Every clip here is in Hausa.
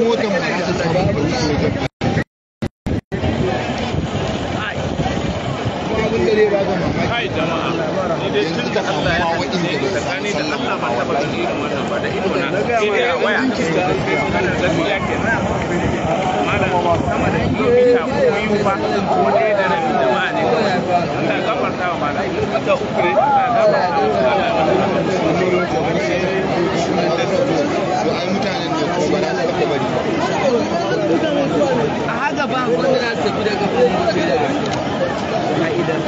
motar mu ta samu abin da zai baka mamaki. Kai jama'a, ni dai tun da Allah ya halice ni tsakani da Allah ban taɓa ganin irin wannan ba da ido na. Sai dai a waya. Kana gaskiya kenan. Malam sama da kilomita 2 fa ko ɗaya da rabi jama'a ne. Allah gafarta wa malam. Da ukure. Allah gafarta wa ai mutanen da ko ba za su taɓa bari. A haka ba wanda za su tafi daga kuma ka'idar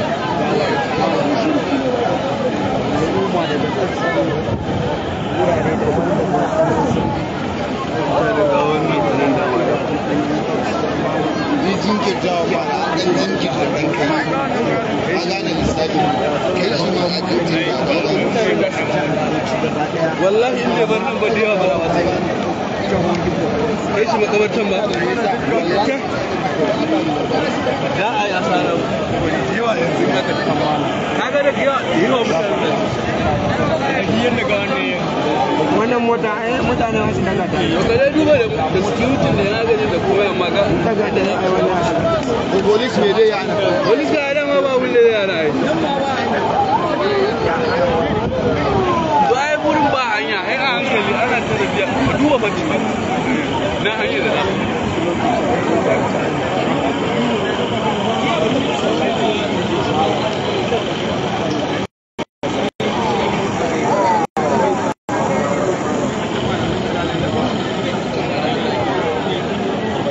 ni jinkirtawa ba na ɗan jinkirta ɗan kai a gane lissafin kai shi ma a jinkirta wallahi in bai bar nan ba da yawa ba za a kai shi makabartan ba za a yi asara yawa yanzu na ka kaga da yawa mutane yadda ga wannan mota mutane wasu daga ta yau ka dai duba da security da na gani da kuma amma ga daga da ai wannan asara ko police me dai yana police ga da ma ba wulle da yana ai to ai burin ba hanya ai a hankali ana tarbiya duba ba na hanyar da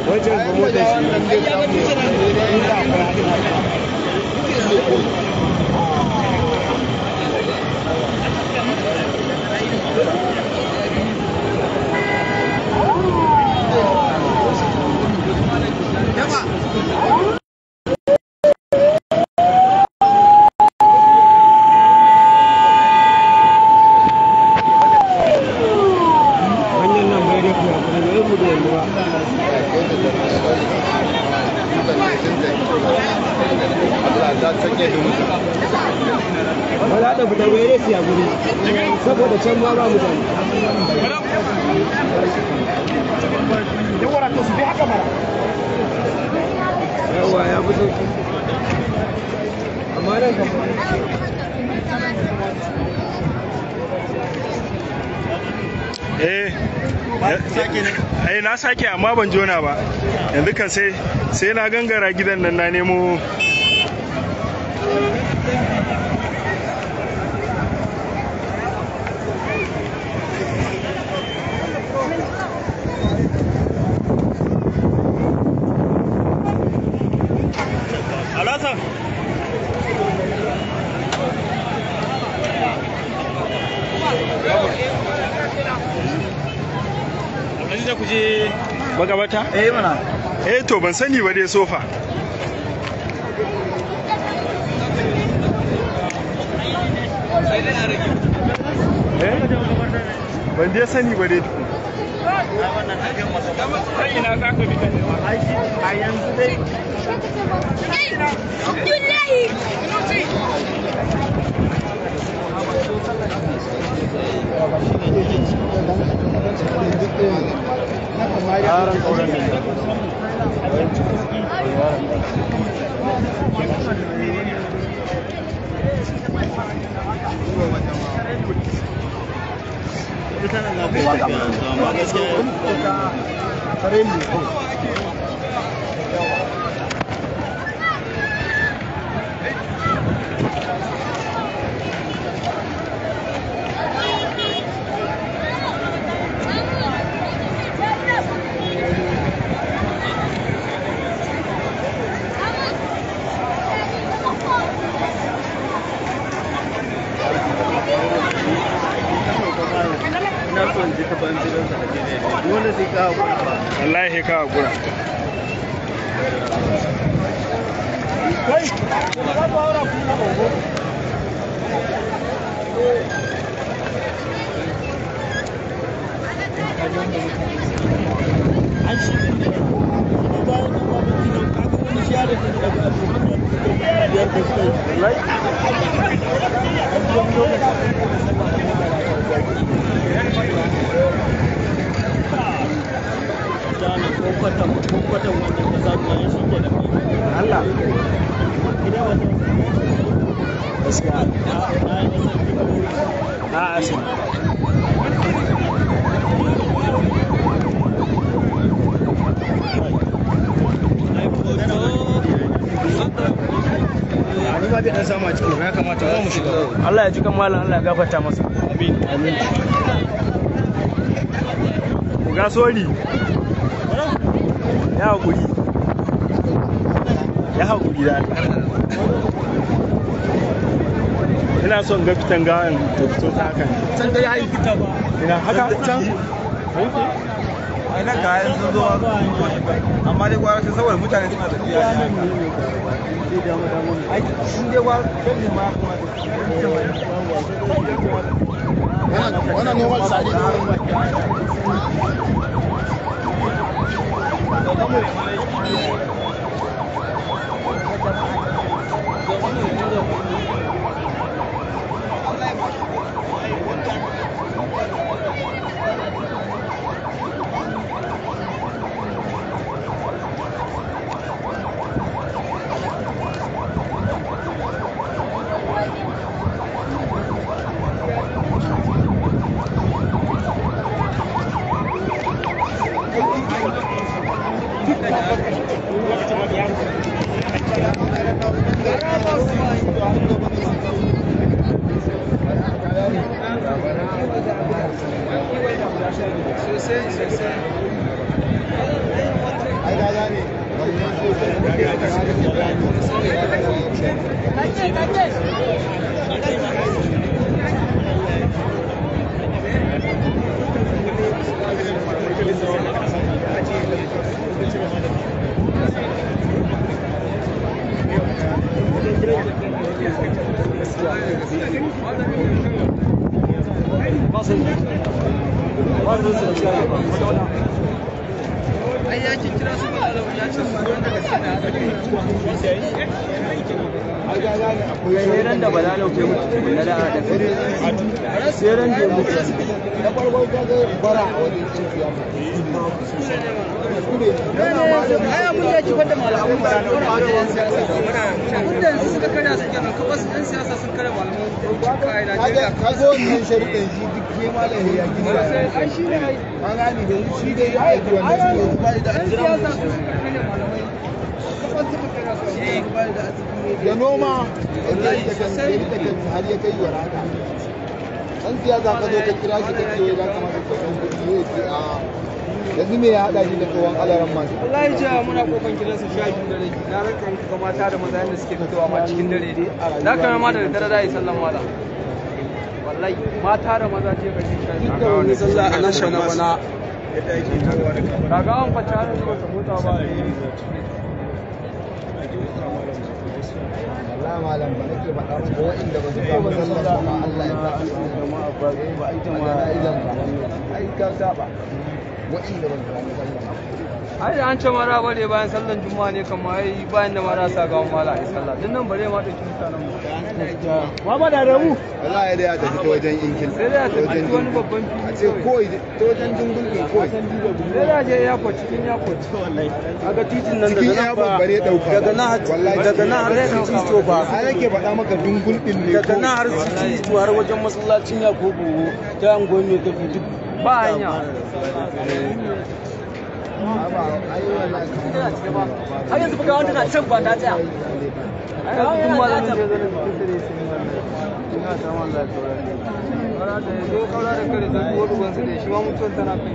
wajen kuma da wala da fitar were siya guri saboda can ma ba mutane yawa to su bi haka mara yawa ya fi sauki amma nan kan na sake amma ban jona ba yanzu kan sai na gangara gidan nan na nemo Alasa da ku je magabata? mana to ban sani ba dai sofa ban dai sani ba dai ina za ka bi a yanzu dai wallahi ka hakura kwatan wannan ka samu wani shi ke da Allah gaskiya na asin ni ba da samu a cikin ya kamata za mu shiga Allah ya ji kan malam Allah ya gafarta masa amin amin ga sori ya hakuri da ina son ga fitan gawan da fito ta haka can da yayi fita ba ina haka can ai nan ga yanzu zo amma dai gwara sai saboda mutane suna tafiya ai shi dai gwara sai ma wannan ne wal sadi ai ya kira su ba da ya ce su wanda da sai da ran da bala lauke mutu na da sai ran da mutu na farko ka ga bara a wajen tsinkiya ai abun da kifar da malaman bara na wajen yan siyasa abun da yanzu suka kada su kenan kawai yan siyasa sun kada malaman kai na ka zo wannan sharuɗan shi duk ke malam ya gina ai shi ne ka gani da shi dai ya aiki wannan shi ne ba da siyasa su suka kada malamai da noma da ya kan har ya kai wa rana an siyasa ka zo ka kira shi kake ya kamata ka san kuɗi ne ce a yanzu me ya haɗa shi da tsohon alaran masu wallahi jiya muna kokon gidansu 12 da rabi na ranka ga mata da maza yadda suke fitowa ma cikin dare da kana ma da dare da yi sallan mala wallahi mata da maza ce ka cikin shayi duk da wani sallah a nan shana bana daga an kwace har zuwa ta mota ba Allah malam ba nake faɗa maka wa'inda ba su samu sallah ba Allah ya sa jama'a ba ai jama'a idan ai ka saba wa'inda ba su samu sallah ai an ce mara bare bayan sallan juma'a ne kamar ai bayan da mara sa ga mala ai sallah din nan bare ma dauki mutanen mu ba da rabu wallahi dai ya tafi ta wajen inkil sai da ya tafi wani babban fili a ce koi ta wajen dungulkin koi sai da je airport cikin airport wallahi aga titin nan cikin airport bare dauka daga nan wallahi daga nan har titi to ba a nake faɗa maka dungulkin ne daga nan har titi to har wajen masallacin Yakubu ta angon ne ka duk ba hanya har yanzu buga wanda na can ba ta tsaya ai duk malamin da zai cikin sare sun yi ina ta man lafiya fara da zo kaura da kare da duwa duban su da shi ma mutuwar tana kan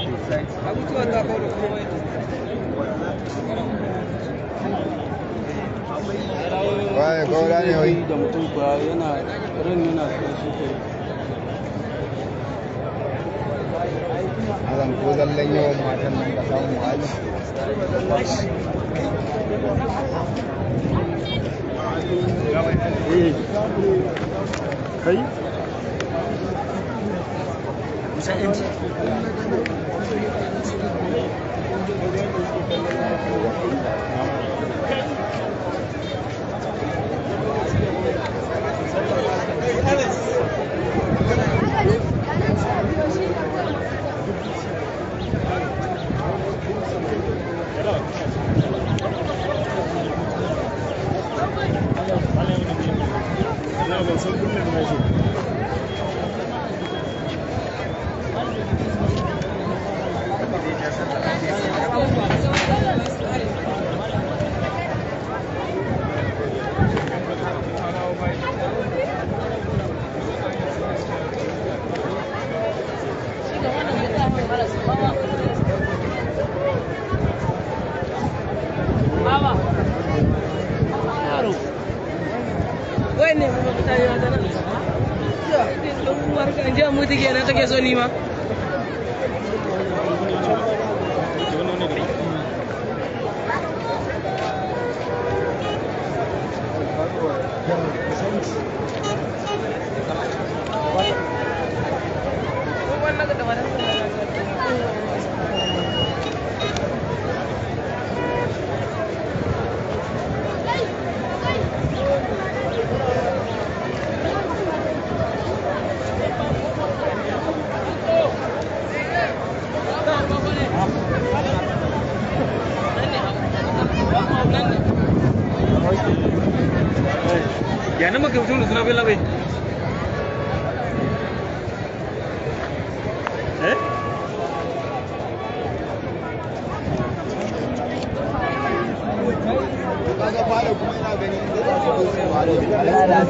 shi a mutuwar ta kawo da komai waye kaura ne wai da mutum ba yana ran yana shi ke azan ko zallan yawan matan nan ka samu hali kai musa yanci ban san kullum na shi. Wai ne mun mutane na nan. Ya, dan uwar ka anje mu take nan take so ni ma. Wannan ga da wannan. Ya nama ke ujung sana bela be. kaga fara kuma ina gani inda za su zo su fara da